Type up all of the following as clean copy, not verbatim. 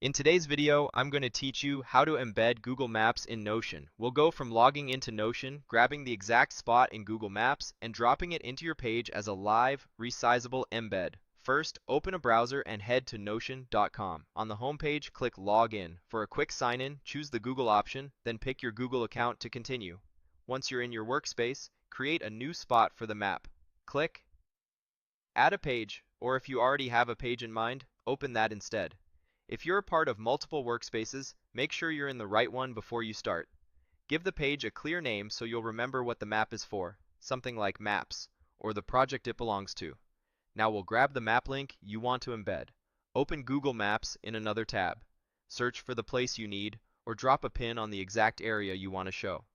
In today's video, I'm going to teach you how to embed Google Maps in Notion. We'll go from logging into Notion, grabbing the exact spot in Google Maps, and dropping it into your page as a live, resizable embed. First, open a browser and head to notion.com. On the home page, click Login. For a quick sign-in, choose the Google option, then pick your Google account to continue. Once you're in your workspace, create a new spot for the map. Click Add a page, or if you already have a page in mind, open that instead. If you're a part of multiple workspaces, make sure you're in the right one before you start. Give the page a clear name so you'll remember what the map is for, something like Maps, or the project it belongs to. Now we'll grab the map link you want to embed. Open Google Maps in another tab. Search for the place you need, or drop a pin on the exact area you want to show.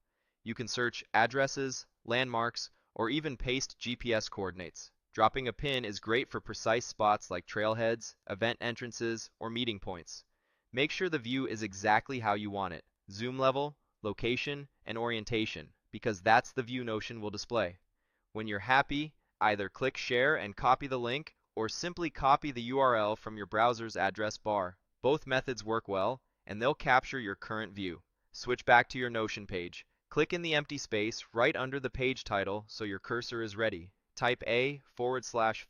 You can search addresses, landmarks, or even paste GPS coordinates. Dropping a pin is great for precise spots like trailheads, event entrances, or meeting points. Make sure the view is exactly how you want it. Zoom level, location, and orientation, because that's the view Notion will display. When you're happy, either click Share and copy the link, or simply copy the URL from your browser's address bar. Both methods work well, and they'll capture your current view. Switch back to your Notion page. Click in the empty space right under the page title so your cursor is ready. Type /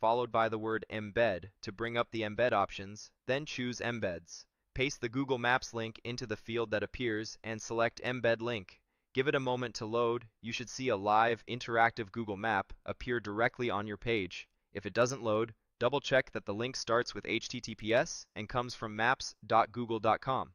followed by the word Embed to bring up the embed options, then choose Embeds. Paste the Google Maps link into the field that appears and select Embed Link. Give it a moment to load. You should see a live, interactive Google Map appear directly on your page. If it doesn't load, double check that the link starts with HTTPS and comes from maps.google.com.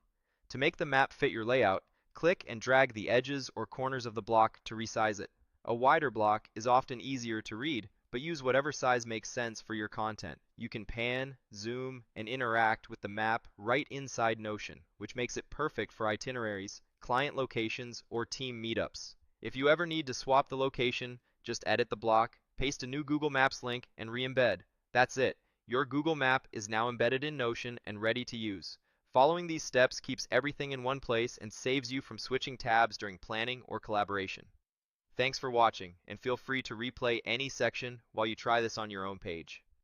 To make the map fit your layout, click and drag the edges or corners of the block to resize it. A wider block is often easier to read, but use whatever size makes sense for your content. You can pan, zoom, and interact with the map right inside Notion, which makes it perfect for itineraries, client locations, or team meetups. If you ever need to swap the location, just edit the block, paste a new Google Maps link, and re-embed. That's it. Your Google Map is now embedded in Notion and ready to use. Following these steps keeps everything in one place and saves you from switching tabs during planning or collaboration. Thanks for watching, and feel free to replay any section while you try this on your own page.